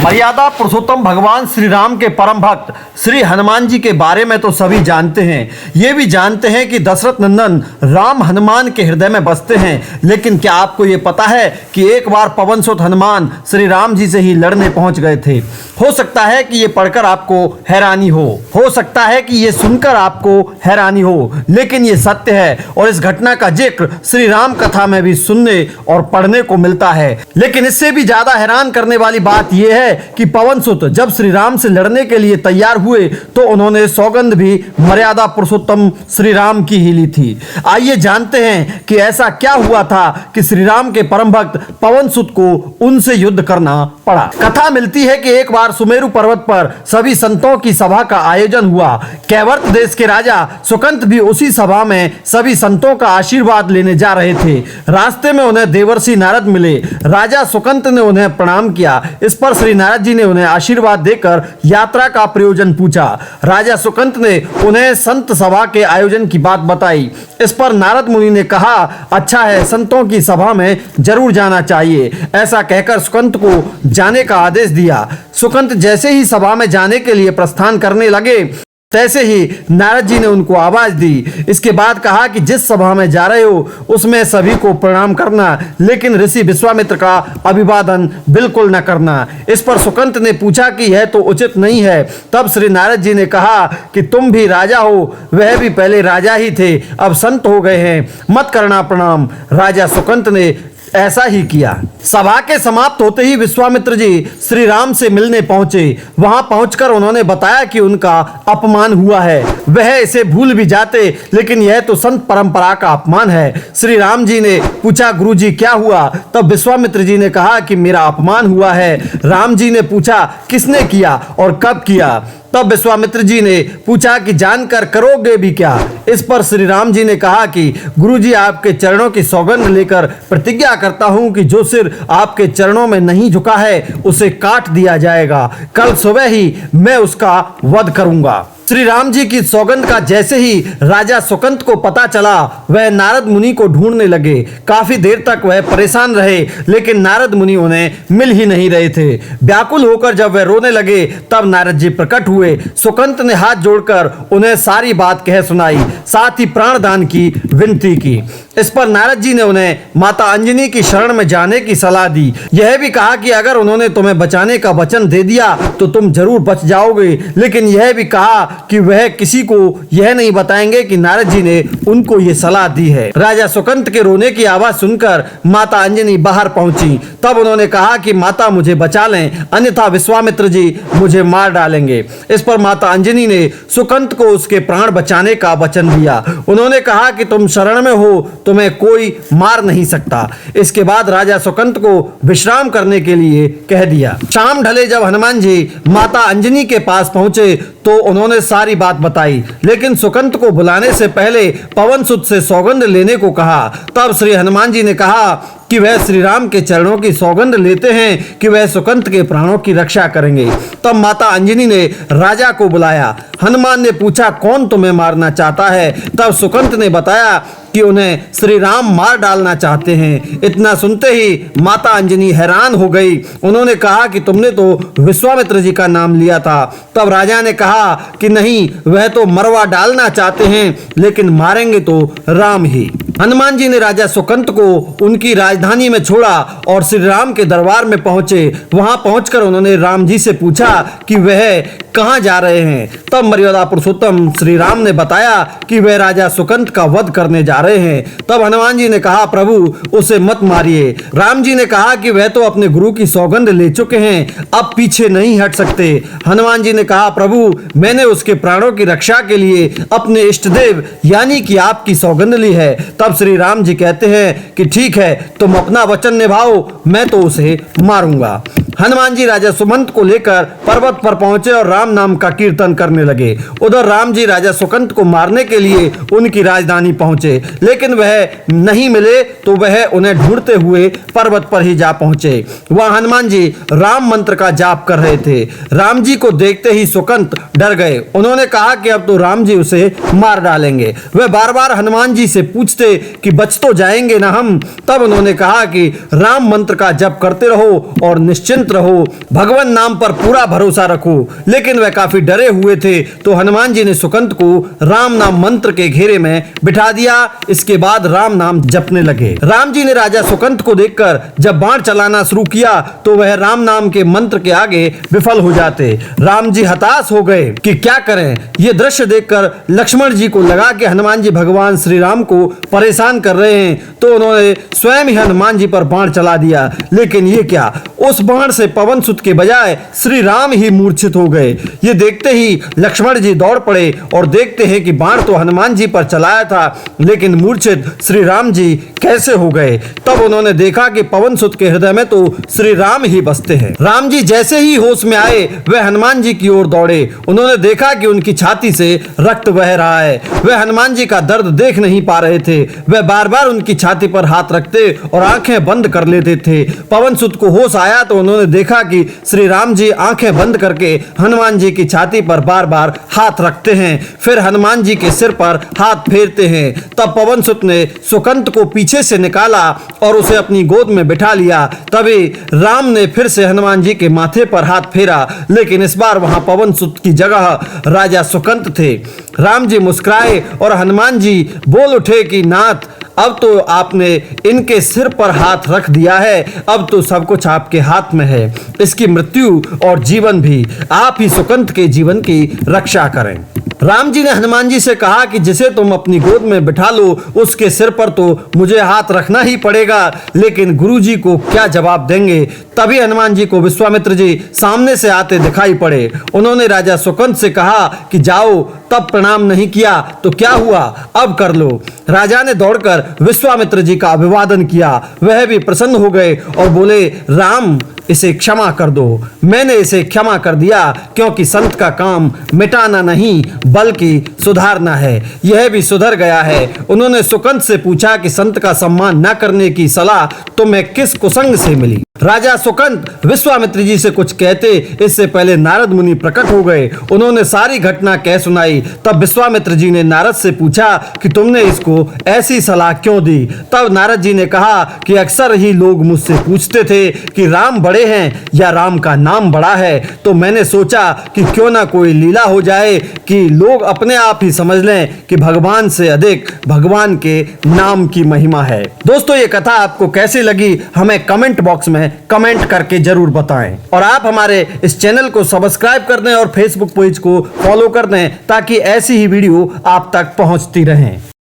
मर्यादा पुरुषोत्तम भगवान श्री राम के परम भक्त श्री हनुमान जी के बारे में तो सभी जानते हैं। ये भी जानते हैं कि दशरथ नंदन राम हनुमान के हृदय में बसते हैं। लेकिन क्या आपको ये पता है कि एक बार पवन सुत हनुमान श्री राम जी से ही लड़ने पहुंच गए थे। हो सकता है कि ये पढ़कर आपको हैरानी हो सकता है कि ये सुनकर आपको हैरानी हो, लेकिन ये सत्य है और इस घटना का जिक्र श्री राम कथा में भी सुनने और पढ़ने को मिलता है। लेकिन इससे भी ज्यादा हैरान करने वाली बात यह है कि पवन सुत जब श्री राम से लड़ने के लिए तैयार हुए तो उन्होंने सौगंध भी मर्यादा पुरुषोत्तम श्री राम की ही ली थी। आइए जानते हैं कि ऐसा क्या हुआ था कि श्री राम के परम भक्त पवन सुत को उनसे युद्ध करना पड़ा। कथा मिलती है कि एक बार सुमेरु पर्वत पर सभी संतों की सभा का आयोजन हुआ। कैवर्त देश के राजा सुकंत भी उसी सभा में सभी संतों का आशीर्वाद लेने जा रहे थे। रास्ते में उन्हें देवर्षि नारद मिले। राजा सुकंत ने उन्हें प्रणाम किया। इस पर श्री नारद जी ने उन्हें आशीर्वाद देकर यात्रा का प्रयोजन पूछा। राजा सुकंत ने उन्हें संत सभा के आयोजन की बात बताई। इस पर नारद मुनि ने कहा, अच्छा है, संतों की सभा में जरूर जाना चाहिए। ऐसा कहकर सुकंत को जाने का आदेश दिया। सुकंत जैसे ही सभा में जाने के लिए प्रस्थान करने लगे तैसे ही नारद जी ने उनको आवाज दी। इसके बाद कहा कि जिस सभा में जा रहे हो उसमें सभी को प्रणाम करना, लेकिन ऋषि विश्वामित्र का अभिवादन बिल्कुल न करना। इस पर सुकंत ने पूछा कि यह तो उचित नहीं है। तब श्री नारद जी ने कहा कि तुम भी राजा हो, वह भी पहले राजा ही थे, अब संत हो गए हैं, मत करना प्रणाम। राजा सुकंत ने ऐसा ही किया। सभा के समाप्त होते ही विश्वामित्र जी श्री राम से मिलने पहुंचे। वहां पहुंचकर उन्होंने बताया कि उनका अपमान हुआ है। वह इसे भूल भी जाते, लेकिन यह तो संत परंपरा का अपमान है। श्री राम जी ने पूछा, गुरुजी क्या हुआ? तब विश्वामित्र जी ने कहा कि मेरा अपमान हुआ है। राम जी ने पूछा, किसने किया और कब किया? तब विश्वामित्र जी ने पूछा कि जानकर करोगे भी क्या? इस पर श्री राम जी ने कहा कि गुरुजी, आपके चरणों की सौगंध लेकर प्रतिज्ञा करता हूं कि जो सिर आपके चरणों में नहीं झुका है उसे काट दिया जाएगा। कल सुबह ही मैं उसका वध करूंगा। श्री राम जी की सौगंध का जैसे ही राजा सुकंत को पता चला, वह नारद मुनि को ढूंढने लगे। काफी देर तक वह परेशान रहे, लेकिन नारद मुनि उन्हें मिल ही नहीं रहे थे। व्याकुल होकर जब वह रोने लगे तब नारद जी प्रकट हुए। सुकंत ने हाथ जोड़कर उन्हें सारी बात कह सुनाई, साथ ही प्राणदान की विनती की। इस पर नारद जी ने उन्हें माता अंजनी की शरण में जाने की सलाह दी। यह भी कहा कि अगर उन्होंने तुम्हें बचाने का वचन दे दिया तो तुम जरूर बच जाओगे, लेकिन यह भी कहा कि वह किसी को यह नहीं बताएंगे कि नारद जी ने उनको ये सलाह दी है। राजा सुकंत के रोने की आवाज सुनकर माता अंजनी बाहर पहुंची। तब उन्होंने कहा कि माता मुझे बचा लें, अन्यथा विश्वामित्र जी मुझे मार डालेंगे। इस पर माता अंजनी ने सुकंत को उसके प्राण बचाने का वचन दिया। उन्होंने कहा कि तुम शरण में हो, तुम्हें कोई मार नहीं सकता। इसके बाद राजा सुकंत को विश्राम करने के लिए कह दिया। शाम ढले जब हनुमान जी माता अंजनी के पास पहुंचे तो उन्होंने सारी बात बताई, लेकिन सुकंत को बुलाने से पहले पवन सुत से सौगंध लेने को कहा। तब श्री हनुमान जी ने कहा कि वह श्री राम के चरणों की सौगंध लेते हैं कि वह सुकंत के प्राणों की रक्षा करेंगे। तब माता अंजनी ने राजा को बुलाया। हनुमान ने पूछा, कौन तुम्हें मारना चाहता है? तब सुकंत ने बताया कि उन्हें श्री राम मार डालना चाहते हैं। इतना सुनते ही माता अंजनी हैरान हो गई। उन्होंने कहा कि तुमने तो विश्वामित्र जी का नाम लिया था। तब राजा ने कहा कि नहीं, वह तो मरवा डालना चाहते हैं, लेकिन मारेंगे तो राम ही। हनुमान जी ने राजा सुकंत को उनकी राजधानी में छोड़ा और श्री राम के दरबार में पहुंचे। वहां पहुंचकर उन्होंने राम जी से पूछा कि वह कहां जा रहे हैं। तब मर्यादा पुरुषोत्तम श्री राम ने बताया कि वह राजा सुकंत का वध करने जा रहे हैं। तब हनुमान जी ने कहा, प्रभु उसे मत मारिए। राम जी ने कहा कि वह तो अपने गुरु की सौगंध ले चुके हैं, अब पीछे नहीं हट सकते। हनुमान जी ने कहा, प्रभु मैंने उसके प्राणों की रक्षा के लिए अपने इष्ट देव यानी कि आपकी सौगंध ली है। तब श्री राम जी कहते हैं कि ठीक है, तुम अपना वचन निभाओ, मैं तो उसे मारूंगा। हनुमान जी राजा सुमंत को लेकर पर्वत पर पहुंचे और राम नाम का कीर्तन करने लगे। उधर राम जी राजा सुकंत को मारने के लिए उनकी राजधानी पहुंचे, लेकिन वह नहीं मिले तो वह उन्हें ढूंढते हुए पर्वत पर ही जा पहुंचे। वहां हनुमान जी राम मंत्र का जाप कर रहे थे। राम जी को देखते ही सुकंत डर गए। उन्होंने कहा कि अब तो राम जी उसे मार डालेंगे। वह बार बार हनुमान जी से पूछते कि बच तो जाएंगे ना हम। तब उन्होंने कहा कि राम मंत्र का जप करते रहो और निश्चिंत निश्चिंत रहो, भगवान नाम पर पूरा भरोसा रखो। लेकिन वह काफी डरे हुए थे, तो हनुमान जी ने सुकंत को राम नाम मंत्र के घेरे में बिठा दिया। इसके बाद राम नाम जपने लगे। राम जी ने राजा सुकंत को देखकर जब बाण चलाना शुरू किया तो वह राम नाम के मंत्र के आगे विफल हो जाते। राम जी हताश हो गए कि क्या करें। ये दृश्य देखकर लक्ष्मण जी को लगा कि हनुमान जी भगवान श्री राम को परेशान कर रहे हैं, तो उन्होंने स्वयं ही हनुमान जी पर बाण चला दिया। लेकिन ये क्या, उस बाण से पवन सुत के बजाय श्री राम ही मूर्छित हो गए। ये देखते ही लक्ष्मण जी दौड़ पड़े और देखते हैं कि बाण तो हनुमान जी पर चलाया था, लेकिन मूर्छित श्री राम जी कैसे हो गए। तब उन्होंने देखा कि पवन सुत के हृदय में तो श्री राम ही बसते हैं। राम जी जैसे ही होश में आए वह हनुमान जी की ओर दौड़े। उन्होंने देखा कि उनकी छाती से रक्त बह रहा है। वह हनुमान जी का दर्द देख नहीं पा रहे थे। वह बार बार उनकी छाती पर हाथ रखते और आंखें बंद कर लेते थे। पवन सुत को होश आया तो उन्होंने देखा कि श्री राम जी आंखें बंद करके हनुमान जी की छाती पर बार बार हाथ रखते हैं, फिर हनुमान जी के सिर पर हाथ फेरते हैं। तब पवन सुत ने सुकंत को पीछे से निकाला और उसे अपनी गोद में बिठा लिया। तभी राम ने फिर से हनुमान जी के माथे पर हाथ फेरा, लेकिन इस बार वहां पवन सुत की जगह राजा सुकंत थे। राम जी मुस्कुराए और हनुमान जी बोल उठे कि नाथ, अब तो आपने इनके सिर पर हाथ रख दिया है, अब तो सब कुछ आपके हाथ में है। इसकी मृत्यु और जीवन भी आप ही सुकंत के जीवन की रक्षा करें। राम जी ने हनुमान जी से कहा कि जिसे तुम अपनी गोद में बिठा लो उसके सिर पर तो मुझे हाथ रखना ही पड़ेगा, लेकिन गुरु जी को क्या जवाब देंगे। तभी हनुमान जी को विश्वामित्र जी सामने से आते दिखाई पड़े। उन्होंने राजा सुकंत से कहा कि जाओ, तब प्रणाम नहीं किया तो क्या हुआ, अब कर लो। राजा ने दौड़कर विश्वामित्र जी का अभिवादन किया। वह भी प्रसन्न हो गए और बोले, राम इसे क्षमा कर दो। मैंने इसे क्षमा कर दिया क्योंकि संत का काम मिटाना नहीं बल्कि सुधारना है। यह भी सुधर गया है। उन्होंने सुकंत से पूछा कि संत का सम्मान न करने की सलाह तुम्हें किस कुसंग से मिली। राजा सुकंत विश्वामित्र जी से कुछ कहते इससे पहले नारद मुनि प्रकट हो गए। उन्होंने सारी घटना कह सुनाई। तब विश्वामित्र जी ने नारद से पूछा कि तुमने इसको ऐसी सलाह क्यों दी। तब नारद जी ने कहा कि अक्सर ही लोग मुझसे पूछते थे कि राम बड़े हैं या राम का नाम बड़ा है, तो मैंने सोचा कि क्यों ना कोई लीला हो जाए कि लोग अपने आप ही समझ लें कि भगवान से अधिक भगवान के नाम की महिमा है। दोस्तों, ये कथा आपको कैसी लगी हमें कमेंट बॉक्स में कमेंट करके जरूर बताएं और आप हमारे इस चैनल को सब्सक्राइब कर दें और फेसबुक पेज को फॉलो कर दें ताकि ऐसी ही वीडियो आप तक पहुंचती रहें।